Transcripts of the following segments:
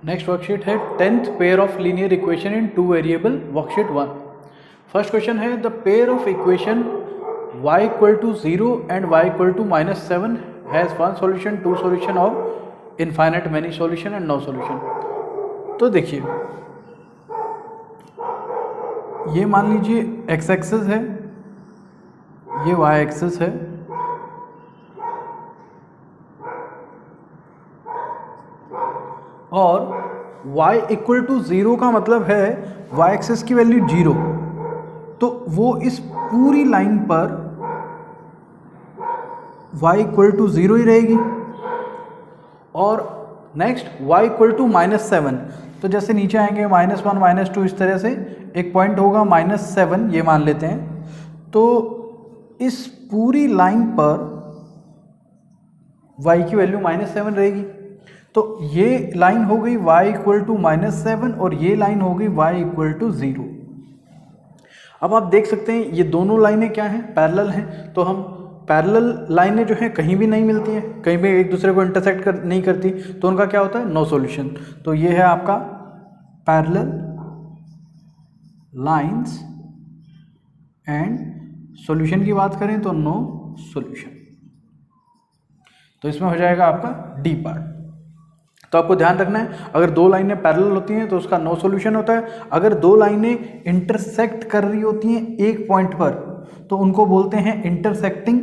Next worksheet है 10th pair of linear equation in 2 variable, worksheet 1। First question है the pair of equation y equal to 0 and y equal to -7 has 1 solution, 2 solution और infinite many solution and no solution. तो देखिए, ये मान लीजिए x axis है, ये y axis है, और y इक्वल टू 0 का मतलब है y एक्सिस की वैल्यू 0, तो वो इस पूरी लाइन पर y इक्वल टू 0 ही रहेगी। और नेक्स्ट y इक्वल टू -7, तो जैसे नीचे आएंगे -1 -2 इस तरह से एक पॉइंट होगा -7, ये मान लेते हैं। तो इस पूरी लाइन पर y की वैल्यू -7 रहेगी। तो ये लाइन हो गई y इक्वल टू -7 और ये लाइन हो गई y इक्वल टू 0। अब आप देख सकते हैं ये दोनों लाइनें क्या हैं, पैरेलल हैं। तो हम पैरेलल लाइनें जो हैं कहीं भी नहीं मिलती हैं, कहीं भी एक दूसरे को इंटरसेक्ट नहीं करती, तो उनका क्या होता है, नो सॉल्यूशन। तो ये है आपका पैरेलल लाइंस एंड सॉल्यूशन की बात करें तो नो सॉल्यूशन। तो इसमें हो जाएगा आपका डी पार्ट। तो आपको ध्यान रखना है, अगर दो लाइनें पैरेलल होती हैं तो उसका नो सॉल्यूशन होता है। अगर दो लाइनें इंटरसेक्ट कर रही होती हैं एक पॉइंट पर तो उनको बोलते हैं इंटरसेक्टिंग,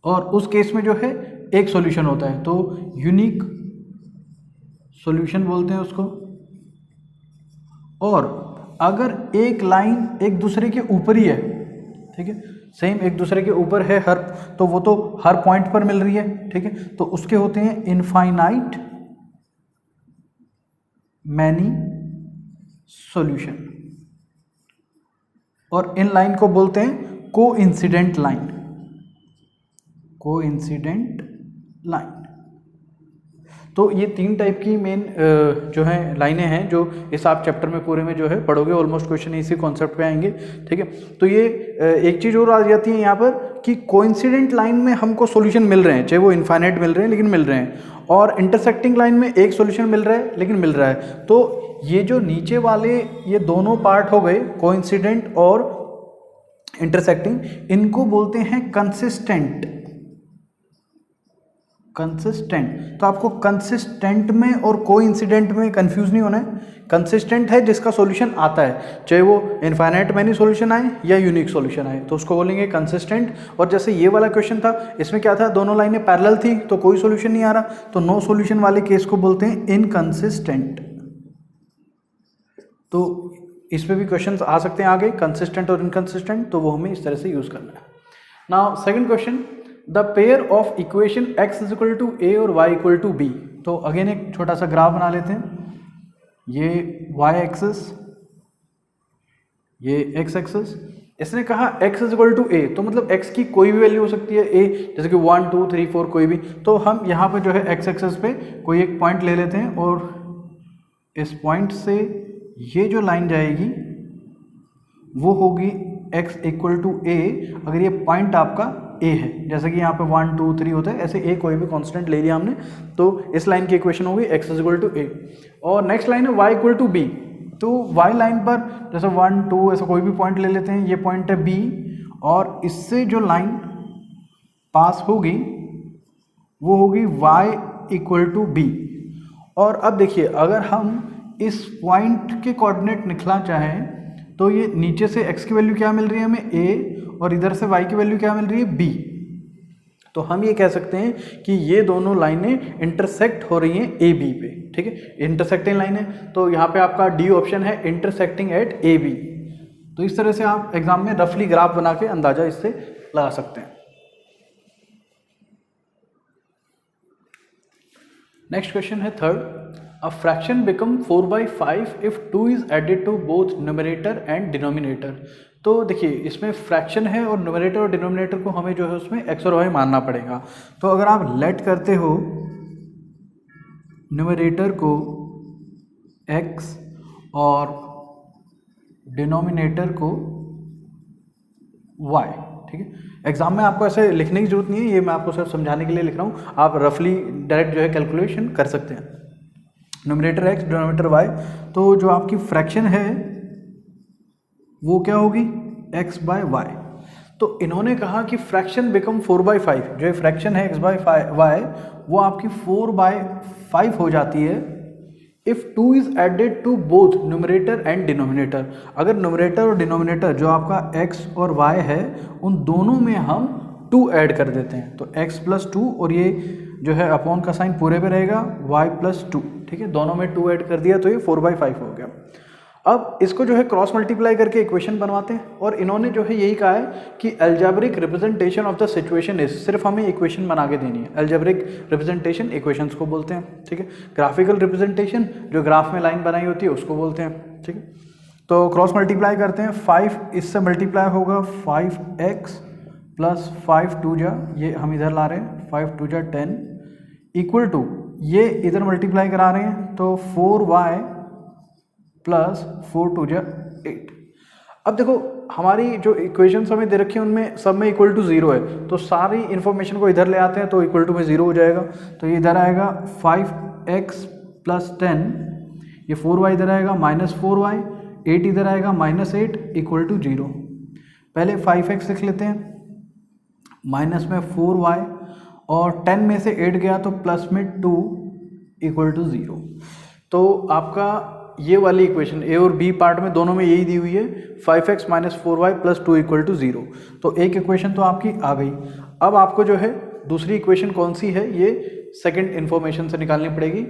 और उस केस में जो है एक सॉल्यूशन होता है, तो यूनिक सॉल्यूशन बोलते हैं उसको। और अगर एक लाइन एक दूसरे के ऊपर ही है, ठीक है, सेम एक दूसरे के ऊपर है हर, तो वो तो हर पॉइंट पर मिल रही है, ठीक है, तो उसके होते हैं इनफाइनाइट मैनी सॉल्यूशन। और इन लाइन को बोलते हैं कोइंसिडेंट लाइन, कोइंसिडेंट लाइन। तो ये तीन टाइप की मेन जो है लाइनें हैं जो इस आप चैप्टर में पूरे में जो है पढ़ोगे। ऑलमोस्ट क्वेश्चन इसी कॉन्सेप्ट पे आएंगे, ठीक है। तो ये एक चीज़ और आ जाती है यहाँ पर कि कोइंसिडेंट लाइन में हमको सॉल्यूशन मिल रहे हैं, चाहे वो इनफाइनाइट मिल रहे हैं लेकिन मिल रहे हैं, और इंटरसेक्टिंग लाइन में एक सॉल्यूशन मिल रहा है लेकिन मिल रहा है। तो ये जो नीचे वाले ये दोनों पार्ट हो गए, कोइंसिडेंट और इंटरसेक्टिंग, इनको बोलते हैं कंसिस्टेंट। तो आपको कंसिस्टेंट में और कोइंसिडेंट में कंफ्यूज नहीं होना है। कंसिस्टेंट है जिसका सॉल्यूशन आता है, चाहे वो इनफाइनाइट मैनी सॉल्यूशन आए या यूनिक सॉल्यूशन आए, तो उसको बोलेंगे कंसिस्टेंट। और जैसे ये वाला क्वेश्चन था, इसमें क्या था, दोनों लाइनें पैरेलल थी तो कोई सॉल्यूशन नहीं आ रहा, तो नो सॉल्यूशन वाले केस को बोलते हैं इनकंसिस्टेंट। तो इस पे भी क्वेश्चंस आ सकते हैं आगे, कंसिस्टेंट और इनकंसिस्टेंट, तो वो हमें इस तरह से यूज करना है। Now second question, the pair of equation x is equal to a और y इक्वल टू b। तो अगेन एक छोटा सा ग्राफ बना लेते हैं, ये y एक्सिस, ये x एक्सिस। इसने कहा x is equal to a, तो मतलब x की कोई भी वैल्यू हो सकती है a, जैसे कि 1 2 3 4 कोई भी। तो हम यहाँ पे जो है x एक्सिस पे कोई एक पॉइंट ले लेते हैं, और इस पॉइंट से ये जो लाइन जाएगी वो होगी x इक्वल टू a। अगर ये पॉइंट आपका a है, जैसे कि यहाँ पे 1 2 3 होता है, ऐसे a कोई भी कांस्टेंट ले लिया हमने, तो इस लाइन की इक्वेशन होगी x इक्वल टू a। और नेक्स्ट लाइन है y इक्वल टू b। तो y लाइन पर जैसे 1 2 ऐसा कोई भी पॉइंट ले लेते हैं, ये पॉइंट है b, और इससे जो लाइन पास होगी वो होगी y इक्वल टू b। और अब देखिए, अगर हम इस पॉइंट के कोऑर्डिनेट निकालना चाहें तो ये नीचे से x की वैल्यू क्या मिल रही है हमें, a, और इधर से y की वैल्यू क्या मिल रही है, b। तो हम ये कह सकते हैं कि ये दोनों लाइनें इंटरसेक्ट हो रही हैं ए बी पे, ठीक है, इंटरसेक्टिंग लाइन है। तो यहाँ पे आपका डी ऑप्शन है, इंटरसेक्टिंग एट ए बी। तो इस तरह से आप एग्जाम में रफली ग्राफ बना के अंदाजा इससे लगा सकते हैं। नेक्स्ट क्वेश्चन है third, a fraction become 4/5 if 2 is added to both numerator and denominator। तो देखिए, इसमें फ्रैक्शन है और न्यूमरेटर और डिनोमिनेटर को हमें जो है उसमें x और y मानना पड़ेगा। तो अगर आप लेट करते हो न्यूमरेटर को x और डिनोमिनेटर को y, ठीक है, एग्जाम में आपको ऐसे लिखने की जरूरत नहीं है, ये मैं आपको सिर्फ समझाने के लिए लिख रहा हूँ। आप रफली डायरेक्ट जो है कैलकुलेशन कर सकते हैं। न्यूमरेटर x डिनोमिनेटर y, तो जो आपकी फ्रैक्शन है वो क्या होगी x बाय y। तो इन्होंने कहा कि फ्रैक्शन बिकम 4/5, जो ये फ्रैक्शन है x बाय y वो आपकी 4/5 हो जाती है if 2 is added to both numerator and denominator. अगर न्यूमरेटर और डिनोमिनेटर जो आपका x और y है उन दोनों में हम 2 ऐड कर देते हैं, तो x प्लस 2 और ये जो है अपॉन का साइन पूरे पे रहेगा y प्लस 2, ठीक है, दोनों में 2 ऐड कर दिया तो ये 4/5 हो गया। अब इसको जो है क्रॉस मल्टीप्लाई करके इक्वेशन बनवाते हैं, और इन्होंने जो है यही कहा है कि algebraic representation of the situation is, सिर्फ हमें इक्वेशन बना के देनी है। अलजेब्रिक रिप्रेजेंटेशन इक्वेशंस को बोलते हैं, ठीक है। ग्राफिकल रिप्रेजेंटेशन जो ग्राफ में लाइन बनाई होती है उसको बोलते हैं, ठीक है। तो क्रॉस मल्टीप्लाई करते हैं, 5 इससे मल्टीप्लाई होगा 5x प्लस 5 2 जा, ये हम इधर ला रहे हैं 5 2 जा 10 इक्वल टू, ये इधर मल्टीप्लाई करा रहे हैं तो 4y प्लस 4 2 जा 8। अब देखो हमारी जो इक्वेशंस हमें दे रखी है उनमें सब में इक्वल टू 0 है, तो सारी इन्फॉर्मेशन को इधर ले आते हैं तो इक्वल टू में 0 हो जाएगा। तो ये इधर आएगा 5x प्लस 10, ये 4y इधर आएगा माइनस 4y, 8 इधर आएगा माइनस 8 इक्वल टू 0। पहले 5x लिख लेते हैं, माइनस में 4y और 10 में से 8 गया तो प्लस में 2 इक्वल टू 0। तो आपका ये वाली इक्वेशन ए और बी पार्ट में दोनों में यही दी हुई है, 5x minus 4y plus 2 equal to 0। तो एक इक्वेशन तो आपकी आ गई। अब आपको जो है दूसरी इक्वेशन कौन सी है ये सेकंड इन्फॉर्मेशन से निकालनी पड़ेगी।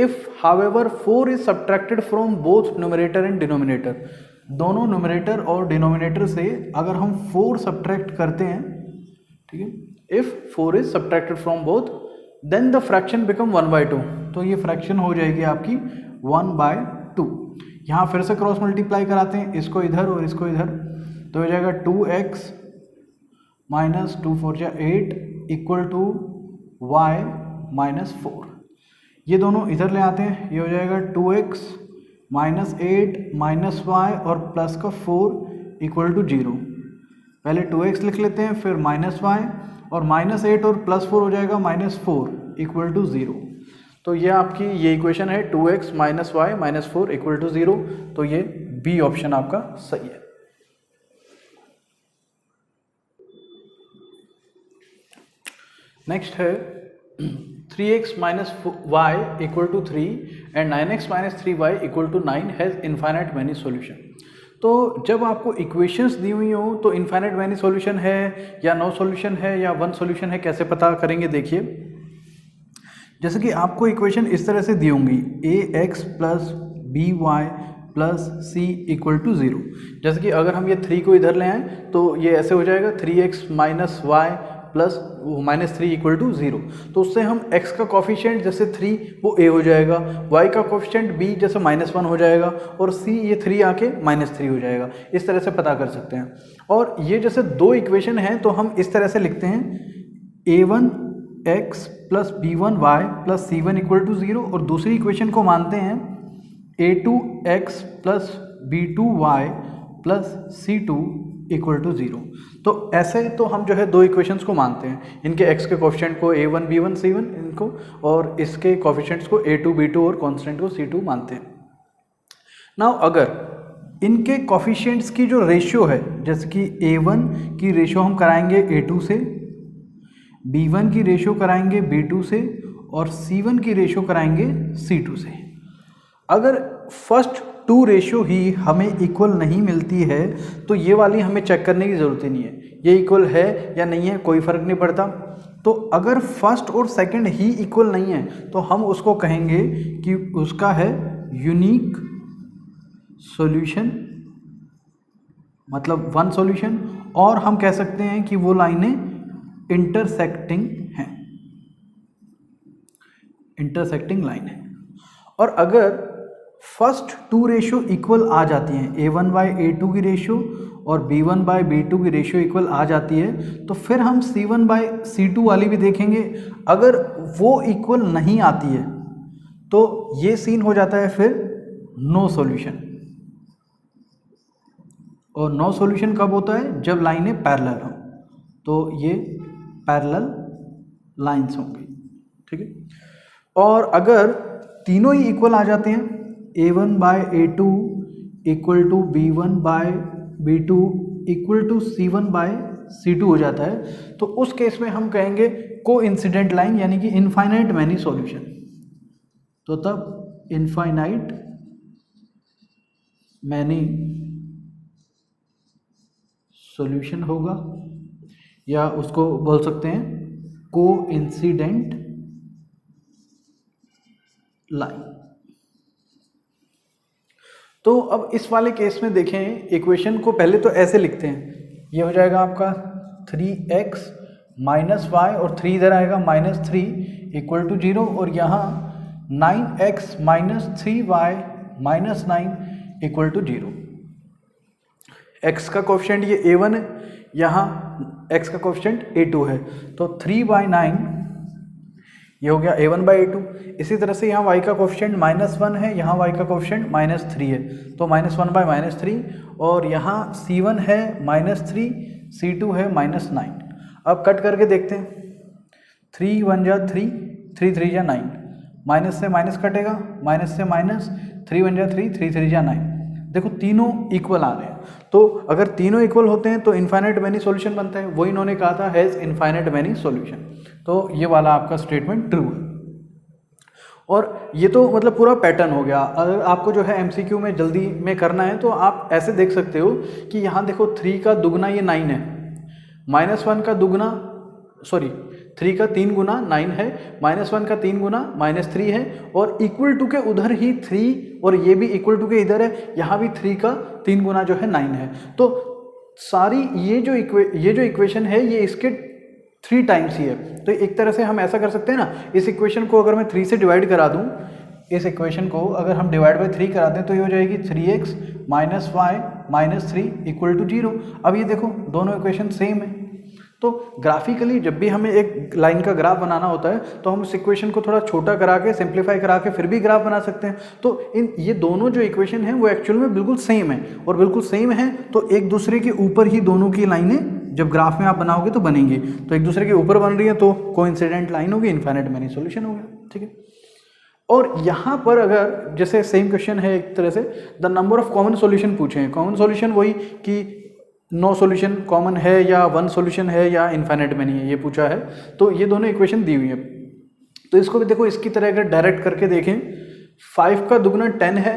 If however 4 is subtracted from both numerator and denominator, दोनों न्यूमरेटर और डिनोमिनेटर से अगर हम 4 सब्ट्रैक्ट करते हैं, ठीक है, if 4 is subtracted from both then the fraction become 1/2, तो ये फ्रैक्शन हो जाएगी आपकी 1/2। यहाँ फिर से क्रॉस मल्टीप्लाई कराते हैं, इसको इधर और इसको इधर, तो हो जाएगा 2x माइनस 2 4 जा 8 इक्वल टू y माइनस 4। ये दोनों इधर ले आते हैं, ये हो जाएगा 2x माइनस 8 माइनस y और प्लस का 4 इक्वल टू 0। पहले 2x लिख लेते हैं, फिर माइनस y और माइनस 8 और प्लस 4 हो जाएगा माइनस 4 इक्वल टू 0। तो ये आपकी ये इक्वेशन है 2x minus y minus 4 equal to 0। तो ये बी ऑप्शन आपका सही है। नेक्स्ट है 3x minus y equal to 3 and 9x minus 3y equal to 9 has infinite many solution. तो जब आपको इक्वेशंस दी हुई हो तो इन्फाइनाइट मैनी सॉल्यूशन है या नो सॉल्यूशन है या वन सॉल्यूशन है, कैसे पता करेंगे? देखिए, जैसे कि आपको इक्वेशन इस तरह से दी होंगी ax plus b y plus c equal to 0। जैसे कि अगर हम ये 3 को इधर ले आएँ तो ये ऐसे हो जाएगा 3x minus y plus minus 3 equal to 0। तो उससे हम x का कॉफिशिएंट जैसे 3 वो a हो जाएगा, y का कॉफिशिएंट b जैसे -1 हो जाएगा और c ये 3 आके -3 हो जाएगा। इस तरह से पता कर सकते हैं। और ये जैसे दो इक्वेशन हैं तो हम इस तरह से लिखते हैं a1x plus b1y plus c1 equal to 0 और दूसरी इक्वेशन को मानते हैं a2x plus b2y plus c2 equal to 0। तो ऐसे तो हम जो है दो इक्वेशंस को मानते हैं, इनके x के कोफिशिएंट को a1 b1 c1 इनको, और इसके कोफिशिएंट्स को a2 b2 और कांस्टेंट को c2 मानते हैं। नाउ अगर इनके कोफिशिएंट्स की जो रेशियो है, जैसे कि a1 की रेशियो हम कराएंगे a2 से, b1 की रेशियो कराएंगे b2 से और c1 की रेशियो कराएंगे c2 से। अगर फर्स्ट 2 रेशियो ही हमें इक्वल नहीं मिलती है तो ये वाली हमें चेक करने की ज़रूरत ही नहीं है, ये इक्वल है या नहीं है कोई फ़र्क नहीं पड़ता। तो अगर फर्स्ट और सेकंड ही इक्वल नहीं है तो हम उसको कहेंगे कि उसका है यूनिक सॉल्यूशन, मतलब वन सॉल्यूशन, और हम कह सकते हैं कि वो लाइनें इंटरसेक्टिंग हैं, इंटरसेक्टिंग लाइन है। और अगर फर्स्ट 2 रेशियो इक्वल आ जाती हैं, a1 बाई a2 की रेशियो और b1 बाई b2 की रेशियो इक्वल आ जाती है, तो फिर हम c1 बाई c2 वाली भी देखेंगे। अगर वो इक्वल नहीं आती है तो ये सीन हो जाता है फिर नो सॉल्यूशन। और नो सॉल्यूशन कब होता है? जब लाइनें पैरेलल हों। तो ये पैरेलल लाइंस होंगी, ठीक है। और अगर तीनों ही इक्वल आ जाते हैं, A1 by A2 equal to B1 by B2 equal to C1 by C2 हो जाता है, तो उस केस में हम कहेंगे कोइंसिडेंट लाइन, यानी कि इनफाइनाइट मैनी सॉल्यूशन। तो तब इनफाइनाइट मैनी सॉल्यूशन होगा, या उसको बोल सकते हैं कोइंसिडेंट लाइन। तो अब इस वाले केस में देखें, इक्वेशन को पहले तो ऐसे लिखते हैं, ये हो जाएगा आपका 3x माइनस वाई और 3 इधर आएगा -3 इक्वल टू 0, और यहाँ 9x minus 3y minus 9 equal to 0। x का कोफिशिएंट ये A1 है, यहाँ x का कोफिशिएंट A2 है, तो 3/9 ये हो गया A1 बाई A2। इसी तरह से यहाँ y का कोफिशिएंट -1 है, यहाँ y का कोफिशिएंट -3 है, तो -1 बाई -3, और यहाँ C1 है -3, C2 है -9। अब कट करके देखते हैं, 3 1 जा 3, 3 3 जा 9, माइनस से माइनस कटेगा, माइनस से माइनस, 3 1 जा 3, 3 3 जा 9। देखो तीनों इक्वल आ रहे हैं, तो अगर तीनों इक्वल होते हैं तो इनफाइनाइट मैनी सॉल्यूशन बनता है, वो इन्होंने कहा था हैज़ इनफाइनाइट मैनी सॉल्यूशन। तो ये वाला आपका स्टेटमेंट ट्रू है। और ये तो मतलब पूरा पैटर्न हो गया। अगर आपको जो है MCQ में जल्दी में करना है तो आप ऐसे देख सकते हो कि यहाँ देखो 3 का दुगना ये 9 है, -1 का दुगना, सॉरी 3 का 3 गुना 9 है, -1 का 3 गुना -3 है, और इक्वल टू के उधर ही 3, और ये भी इक्वल टू के इधर है, यहाँ भी 3 का 3 गुना जो है 9 है। तो सारी ये जो इक्वेशन है ये इसके 3 टाइम्स ही है। तो एक तरह से हम ऐसा कर सकते हैं ना, इस इक्वेशन को अगर मैं 3 से डिवाइड करा दूं, इस इक्वेशन को अगर हम डिवाइड बाई 3 करा दें तो ये हो जाएगी 3x minus y minus 3 equal to 0। अब ये देखो दोनों इक्वेशन सेम है। तो ग्राफिकली जब भी हमें एक लाइन का ग्राफ बनाना होता है तो हम उस इक्वेशन को थोड़ा छोटा करा के, सिंप्लीफाई करा के फिर भी ग्राफ बना सकते हैं। तो ये दोनों जो इक्वेशन हैं वो एक्चुअल में बिल्कुल सेम है, और बिल्कुल सेम है तो एक दूसरे के ऊपर ही दोनों की लाइनें जब ग्राफ में आप बनाओगे तो बनेंगी। तो एक दूसरे के ऊपर बन रही है तो कोइंसिडेंट लाइन होगी, इनफाइनाइट मैनी सॉल्यूशन हो गया, ठीक है। और यहाँ पर अगर जैसे सेम क्वेश्चन है एक तरह से, the number of common solution पूछे हैं। कॉमन सॉल्यूशन वही कि 9 सॉल्यूशन कॉमन है या 1 सॉल्यूशन है या इनफाइनाइट मैनी है, ये पूछा है। तो ये दोनों इक्वेशन दी हुई है, तो इसको भी देखो इसकी तरह अगर डायरेक्ट करके देखें, 5 का दुगना 10 है,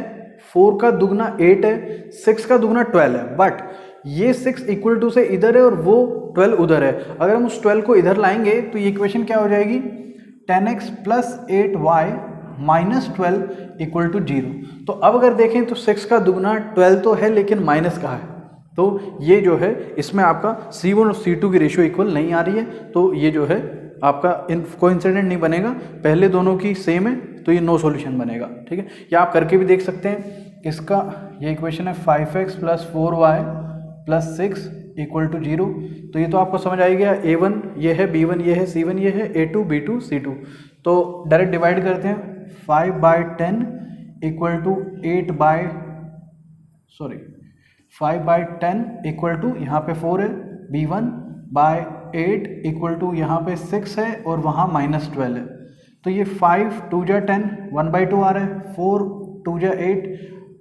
4 का दुगना 8 है, 6 का दुगना 12 है, बट ये 6 इक्वल टू से इधर है और वो 12 उधर है। अगर हम उस 12 को इधर लाएंगे तो ये इक्वेशन क्या हो जाएगी, 10x plus 8y minus 12 equal to 0। तो अब अगर देखें तो 6 का दुगना 12 तो है लेकिन माइनस का है, तो ये जो है इसमें आपका C1 और C2 की रेशियो इक्वल नहीं आ रही है, तो ये जो है आपका कोइंसिडेंट नहीं बनेगा। पहले दोनों की सेम है तो ये नो सॉल्यूशन बनेगा, ठीक है। या आप करके भी देख सकते हैं, इसका ये इक्वेशन है 5x plus 4y plus 6 equal to 0। तो ये तो आपको समझ आ गया, A1 ये है, B1 ये है, C1 ये है, A2 B2 C2। तो डायरेक्ट डिवाइड करते हैं, 5/10 इक्वल टू 5/10 इक्वल टू यहाँ पे 4 है, B1/8 इक्वल टू यहाँ पे 6 है और वहाँ -12 है। तो ये 5 2 जा 10 1/2 आ रहा है, 4 2 जा 8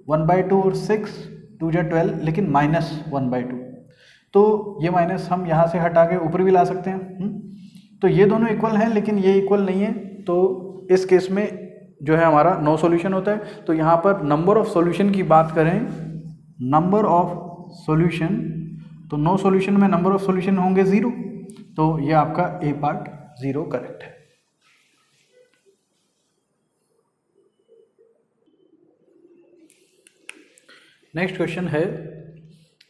1/2 और 6 2 जा 12, लेकिन -1/2। तो ये माइनस हम यहाँ से हटा के ऊपर भी ला सकते हैं। तो ये दोनों इक्वल हैं लेकिन ये इक्वल नहीं है, तो इस केस में जो है हमारा नो सॉल्यूशन होता है। तो यहाँ पर नंबर ऑफ सॉल्यूशन की बात करें, नंबर ऑफ सॉल्यूशन, तो नो सॉल्यूशन में नंबर ऑफ सॉल्यूशन होंगे 0, तो ये आपका ए पार्ट 0 करेक्ट है। नेक्स्ट क्वेश्चन है,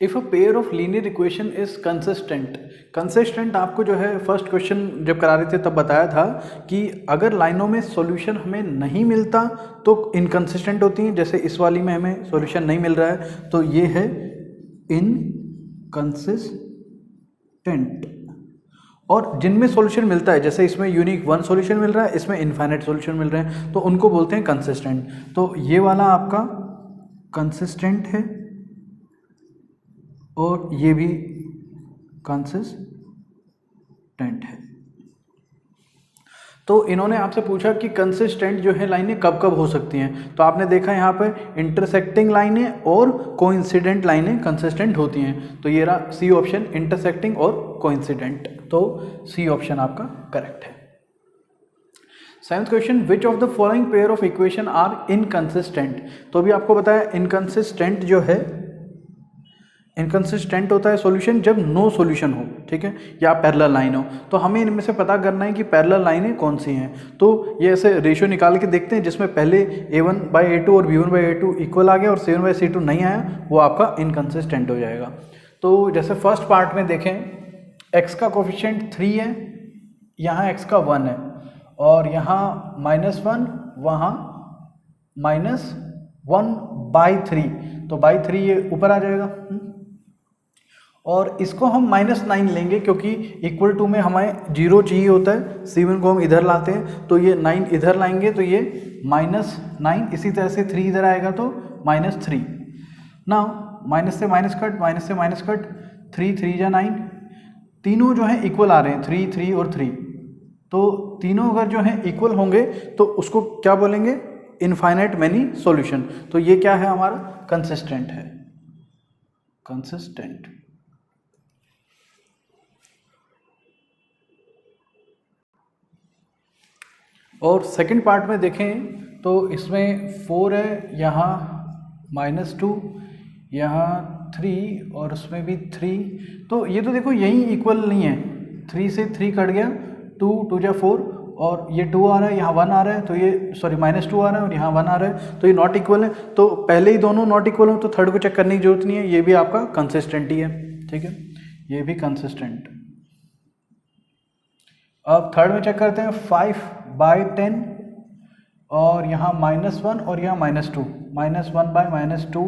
if a pair of linear equation is consistent. Consistent आपको जो है फर्स्ट क्वेश्चन जब करा रहे थे तब बताया था कि अगर लाइनों में सॉल्यूशन हमें नहीं मिलता तो इनकंसिस्टेंट होती हैं। जैसे इस वाली में हमें सॉल्यूशन नहीं मिल रहा है तो ये है इनकंसिस्टेंट। और जिनमें सॉल्यूशन मिलता है, जैसे इसमें यूनिक 1 सॉल्यूशन मिल रहा है, इसमें इनफाइनाइट सॉल्यूशन मिल रहे हैं, तो उनको बोलते हैं कंसिस्टेंट। तो ये वाला आपका कंसिस्टेंट है और ये भी कंसिस्टेंट है। तो इन्होंने आपसे पूछा कि कंसिस्टेंट जो है लाइनें कब कब हो सकती हैं, तो आपने देखा यहाँ पर इंटरसेक्टिंग लाइनें और कोइंसिडेंट लाइनें कंसिस्टेंट होती हैं। तो ये रहा सी ऑप्शन, इंटरसेक्टिंग और कोइंसिडेंट। तो सी ऑप्शन आपका करेक्ट है। 7th question, which of the following pair of equation are inconsistent. तो अभी आपको बताया इनकंसिस्टेंट जो है, इनकंसिस्टेंट होता है सॉल्यूशन जब नो सॉल्यूशन हो, ठीक है, या पैरेलल लाइन हो। तो हमें इनमें से पता करना है कि पैरेलल लाइनें कौन सी हैं। तो ये ऐसे रेशियो निकाल के देखते हैं जिसमें पहले a1/a2 और b1/a2 इक्वल आ गया और c1/c2 नहीं आया, वो आपका इनकंसिस्टेंट हो जाएगा। तो जैसे फर्स्ट पार्ट में देखें, x का कोफिशिएंट 3 है, यहाँ x का 1 है, और यहाँ -1, वहाँ -1/3, तो बाई 3 ये ऊपर आ जाएगा। और इसको हम -9 लेंगे क्योंकि इक्वल टू में हमें 0 चाहिए होता है, C1 को हम इधर लाते हैं, तो ये 9 इधर लाएंगे तो ये -9, इसी तरह से 3 इधर आएगा तो -3। ना माइनस से माइनस कट, माइनस से माइनस कट, 3 जा 9, तीनों जो है इक्वल आ रहे हैं, 3 3 और 3। तो तीनों अगर जो है इक्वल होंगे तो उसको क्या बोलेंगे, इनफाइनाइट मैनी सॉल्यूशन। तो ये क्या है हमारा, कंसिस्टेंट है, कंसिस्टेंट। और सेकंड पार्ट में देखें तो इसमें 4 है, यहाँ -2, यहाँ 3 और उसमें भी 3। तो ये तो देखो यही इक्वल नहीं है, 3 से 3 कट गया, 2 जा 4 और ये 2 आ रहा है, यहाँ 1 आ रहा है, तो ये सॉरी -2 आ रहा है और यहाँ 1 आ रहा है, तो ये नॉट इक्वल है। तो पहले ही दोनों नॉट इक्वल हो तो थर्ड को चेक करने की जरूरत नहीं है, ये भी आपका कंसिस्टेंट ही है, ठीक है, ये भी कंसिस्टेंट। अब थर्ड में चेक करते हैं, 5/10 और यहाँ -1 और यहाँ -2, -1/-2,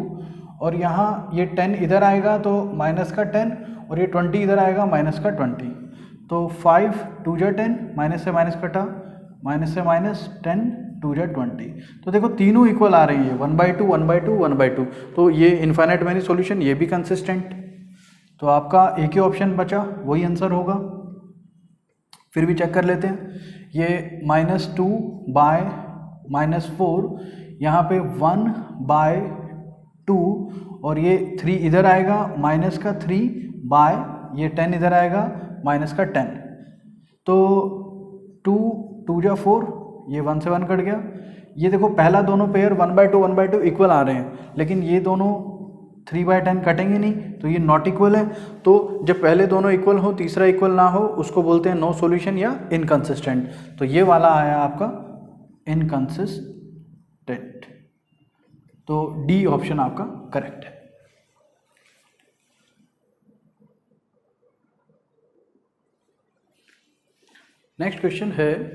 और यहाँ ये 10 इधर आएगा तो माइनस का 10 और ये 20 इधर आएगा माइनस का 20। तो 5 2 जा 10, माइनस से माइनस कटा, माइनस से माइनस 10 2 जा 20। तो देखो तीनों इक्वल आ रही है, 1/2 1/2 1/2। तो ये इनफाइनाइट मैनी सॉल्यूशन, ये भी कंसिस्टेंट। तो आपका एक ही ऑप्शन बचा, वही आंसर होगा। फिर भी चेक कर लेते हैं, ये -2/-4, यहाँ पे 1/2 और ये 3 इधर आएगा, माइनस का 3 ये 10 इधर आएगा, माइनस का 10। तो 2 जा 4, ये 1 से 1 कट गया। ये देखो पहला दोनों पेयर 1/2 1/2 इक्वल आ रहे हैं, लेकिन ये दोनों 3/10 कटेंगे नहीं, तो ये नॉट इक्वल है। तो जब पहले दोनों इक्वल हो, तीसरा इक्वल ना हो, उसको बोलते हैं नो सॉल्यूशन या इनकंसिस्टेंट। तो ये वाला आया आपका इनकंसिस्टेंट। तो डी ऑप्शन आपका करेक्ट है। नेक्स्ट क्वेश्चन है,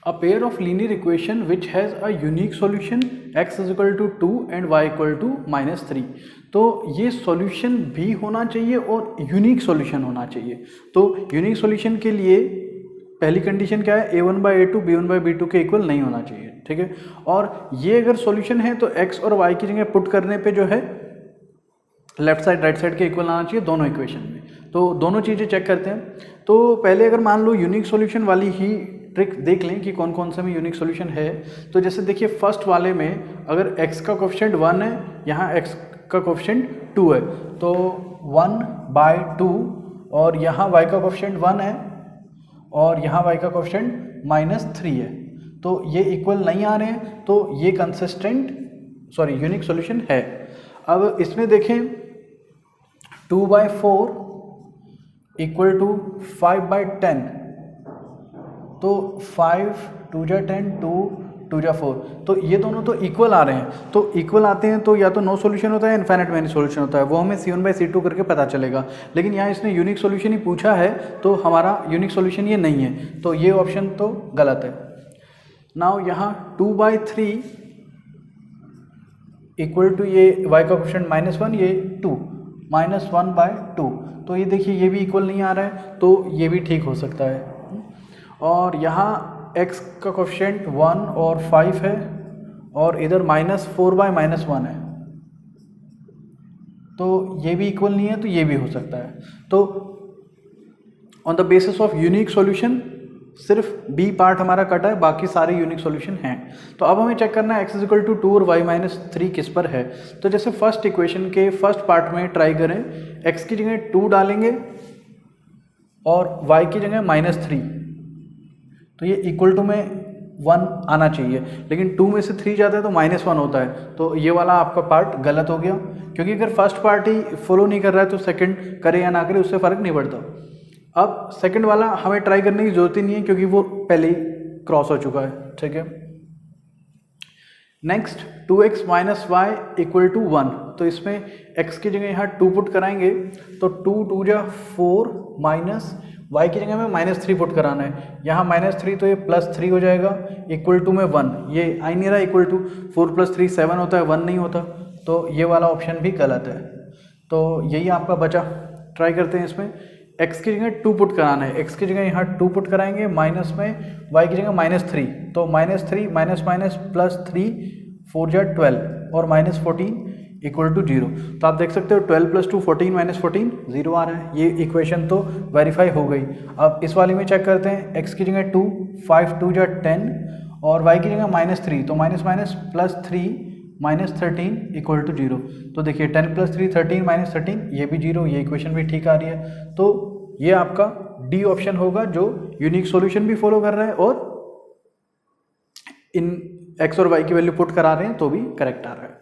a pair of linear equation which has a unique solution x is equal to 2 and y equal to -3। तो ये सॉल्यूशन भी होना चाहिए और यूनिक सॉल्यूशन होना चाहिए। तो यूनिक सॉल्यूशन के लिए पहली कंडीशन क्या है, a1/a2 b1/b2 के इक्वल नहीं होना चाहिए, ठीक है। और ये अगर सॉल्यूशन है तो x और y की जगह पुट करने पे जो है लेफ्ट साइड राइट साइड के इक्वल आना चाहिए दोनों इक्वेशन में। तो दोनों चीज़ें चेक करते हैं। तो पहले अगर मान लो यूनिक सॉल्यूशन वाली ही ट्रिक देख लें कि कौन कौन सा में यूनिक सॉल्यूशन है। तो जैसे देखिए फर्स्ट वाले में अगर x का कोफिशिएंट 1 है, यहाँ x का कोफिशिएंट 2 है, तो 1/2 और यहाँ y का कोफिशिएंट 1 है और यहाँ y का कोफिशिएंट -3 है। तो ये इक्वल नहीं आ रहे हैं, तो ये कंसिस्टेंट यूनिक सॉल्यूशन है। अब इसमें देखें 2/4 इक्वल टू 5/10, तो 5 2 जा 10 2 जा 4, तो ये दोनों तो इक्वल आ रहे हैं। तो इक्वल आते हैं तो या तो नो सॉल्यूशन होता है, इनफाइनाइट मैनी सॉल्यूशन होता है, वो हमें C1/C2 करके पता चलेगा। लेकिन यहाँ इसने यूनिक सॉल्यूशन ही पूछा है, तो हमारा यूनिक सॉल्यूशन ये नहीं है, तो ये ऑप्शन तो गलत है। नाउ यहाँ 2/3 इक्वल टू ये y का कोफिशिएंट -1, ये 2 -1/2, तो ये देखिए ये भी इक्वल नहीं आ रहा है, तो ये भी ठीक हो सकता है। और यहाँ x का कोफिशिएंट 1 और 5 है और इधर -4/-1 है, तो ये भी इक्वल नहीं है, तो ये भी हो सकता है। तो on the basis of unique solution सिर्फ बी पार्ट हमारा कटा है, बाकी सारे यूनिक सॉल्यूशन हैं। तो अब हमें चेक करना है x इक्वल टू 2 और y-3 किस पर है। तो जैसे फर्स्ट इक्वेशन के फर्स्ट पार्ट में ट्राई करें, x की जगह 2 डालेंगे और y की जगह -3, तो ये इक्वल टू में 1 आना चाहिए, लेकिन 2 में से 3 जाता है तो -1 होता है। तो ये वाला आपका पार्ट गलत हो गया, क्योंकि अगर फर्स्ट पार्ट ही फॉलो नहीं कर रहा है तो सेकंड करे या ना करे उससे फ़र्क नहीं पड़ता। अब सेकंड वाला हमें ट्राई करने की ज़रूरत ही नहीं है, क्योंकि वो पहले ही क्रॉस हो चुका है, ठीक है। Next 2x minus y equal to 1, तो इसमें x की जगह यहाँ 2 पुट कराएंगे, तो 2 2 जा 4 माइनस y की जगह में -3 पुट कराना है, यहाँ -3 तो ये +3 हो जाएगा, इक्वल टू में 1, ये आ नहीं रहा, इक्वल टू 4 + 3 7 होता है, 1 नहीं होता, तो ये वाला ऑप्शन भी गलत है। तो यही आपका बचा, ट्राई करते हैं इसमें। x की जगह 2 पुट कराना है, x की जगह यहाँ 2 पुट कराएंगे, माइनस में y की जगह -3, तो -3 माइनस माइनस +3 4 जा 12 और -14 इक्वल टू 0। तो आप देख सकते हो 12 + 2 14 -14 0 आ रहा है। ये इक्वेशन तो वेरीफाई हो गई। अब इस वाली में चेक करते हैं, x की जगह 2 5 2 जा 10 और y की जगह -3, तो माइनस माइनस +3 -13 इक्वल टू 0। तो देखिए 10 + 3 13 -13, ये भी 0, ये इक्वेशन भी ठीक आ रही है। तो ये आपका डी ऑप्शन होगा, जो यूनिक सॉल्यूशन भी फॉलो कर रहा है और इन x और y की वैल्यू पुट करा रहे हैं तो भी करेक्ट आ रहा है।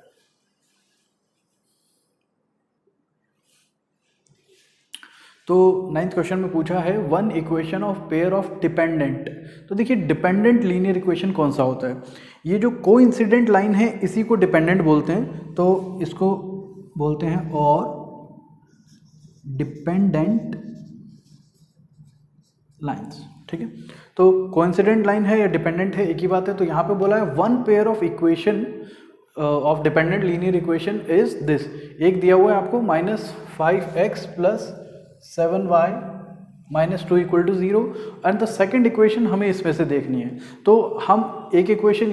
तो 9th क्वेश्चन में पूछा है one equation of pair of dependent. तो देखिए डिपेंडेंट लीनियर इक्वेशन कौन सा होता है, ये जो कोइंसिडेंट लाइन है इसी को डिपेंडेंट बोलते हैं, तो इसको बोलते हैं और डिपेंडेंट लाइंस, ठीक है। तो कोइंसिडेंट लाइन है या डिपेंडेंट है एक ही बात है। तो यहाँ पे बोला है one pair of equation of dependent linear equation is this. एक दिया हुआ है आपको -5x + 7y -2 equal to 0, and the second equation हमें इसमें से देखनी है। तो हम एक इक्वेशन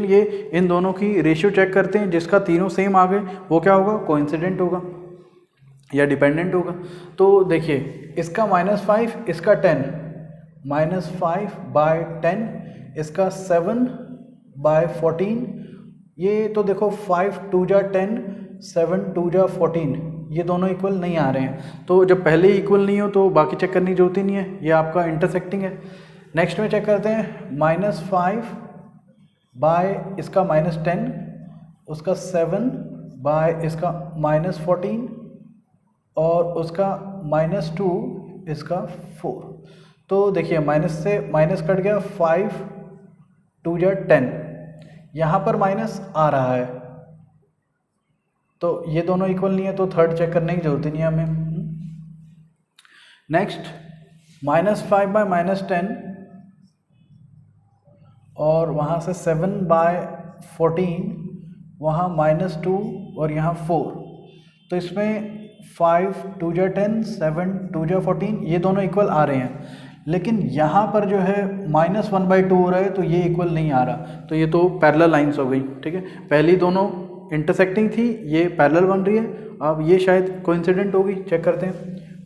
ये इन दोनों की रेशियो चेक करते हैं, जिसका तीनों सेम आ गए वो क्या होगा, कोइंसिडेंट होगा या डिपेंडेंट होगा। तो देखिए इसका -5, इसका 10, -5/10, इसका 7/14, ये तो देखो 5 2 जा 10 7 2 जा 14, ये दोनों इक्वल नहीं आ रहे हैं। तो जब पहले ही इक्वल नहीं हो तो बाकी चेक करने की जरूरत ही नहीं है, ये आपका इंटरसेक्टिंग है। नेक्स्ट में चेक करते हैं -5 बाय इसका -10, उसका 7 बाय इसका -14 और उसका -2 इसका 4। तो देखिए माइनस से माइनस कट गया, 5 2 जा 10, यहाँ पर माइनस आ रहा है, तो ये दोनों इक्वल नहीं है, तो थर्ड चेक करने की जरूरत ही नहीं है हमें। नेक्स्ट -5 बाय -10 और वहाँ से 7/14, वहाँ -2 और यहाँ 4, तो इसमें 5 2 जा 10 7 2 जा 14 ये दोनों इक्वल आ रहे हैं, लेकिन यहाँ पर जो है -1/2 हो रहा है, तो ये इक्वल नहीं आ रहा। तो ये तो पैरेलल लाइंस हो गई, ठीक है। पहली दोनों इंटरसेक्टिंग थी, ये पैरेलल बन रही है, अब ये शायद कोइंसिडेंट होगी, चेक करते हैं।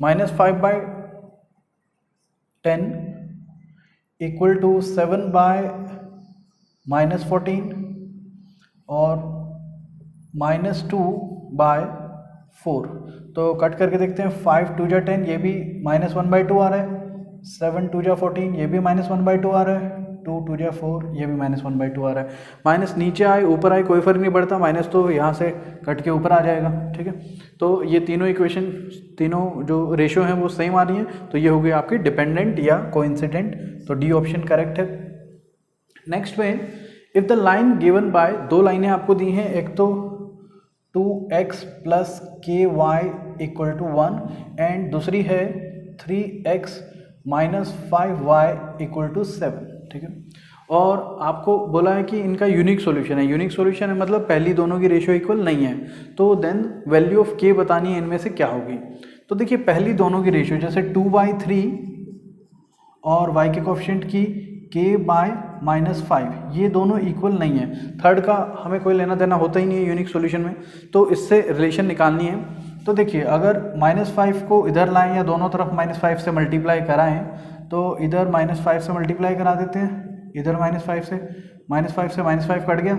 -5/10 इक्वल टू 7/-14 और -2/4, तो कट करके देखते हैं। 5 2 जा 10, ये भी -1/2 आ रहा है, 7 2 जा 14, ये भी -1/2 आ रहा है, 2 2 जा 4, ये भी -1/2 आ रहा है। माइनस नीचे आए ऊपर आए कोई फर्क नहीं पड़ता, माइनस तो यहाँ से कट के ऊपर आ जाएगा, ठीक है। तो ये तीनों इक्वेशन, तीनों जो रेशियो हैं वो सेम आ रही हैं, तो ये हो गई आपकी डिपेंडेंट या कोइंसिडेंट, तो डी ऑप्शन करेक्ट है। नेक्स्ट में if the line given by, दो लाइनें आपको दी हैं, एक तो 2x + ky = 1 एंड दूसरी है 3x - 5y = 7, ठीक है। और आपको बोला है कि इनका यूनिक सॉल्यूशन है। यूनिक सॉल्यूशन है मतलब पहली दोनों की रेशियो इक्वल नहीं है, तो देन वैल्यू ऑफ k बतानी है इनमें से क्या होगी। तो देखिए पहली दोनों की रेशियो जैसे 2/3 और y के कोएफिशिएंट की k/-5, ये दोनों इक्वल नहीं है। थर्ड का हमें कोई लेना देना होता ही नहीं है यूनिक सॉल्यूशन में, तो इससे रिलेशन निकालनी है। तो देखिए अगर -5 को इधर लाएं या दोनों तरफ -5 से मल्टीप्लाई कराएं तो इधर -5 से मल्टीप्लाई करा देते हैं, इधर -5 से -5 कट गया।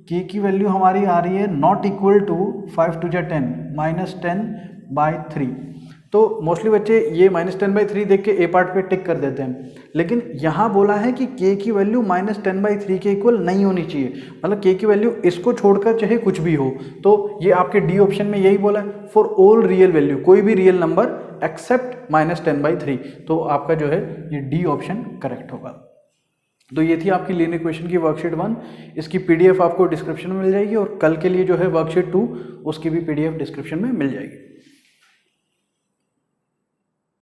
k की वैल्यू हमारी आ रही है नॉट इक्वल टू 5 टू 10 -10/3। तो मोस्टली बच्चे ये -10/3 देख के ए पार्ट पे टिक कर देते हैं, लेकिन यहाँ बोला है कि k की वैल्यू -10/3 के इक्वल नहीं होनी चाहिए, मतलब k की वैल्यू इसको छोड़कर चाहे कुछ भी हो। तो ये आपके डी ऑप्शन में यही बोला है, फॉर ऑल रियल वैल्यू, कोई भी रियल नंबर एक्सेप्ट -10/3। तो आपका जो है ये डी ऑप्शन करेक्ट होगा। तो ये थी आपकी लीनियर इक्वेशन की वर्कशीट 1। इसकी पीडीएफ आपको डिस्क्रिप्शन में मिल जाएगी और कल के लिए जो है वर्कशीट 2 उसकी भी पीडीएफ डिस्क्रिप्शन में मिल जाएगी।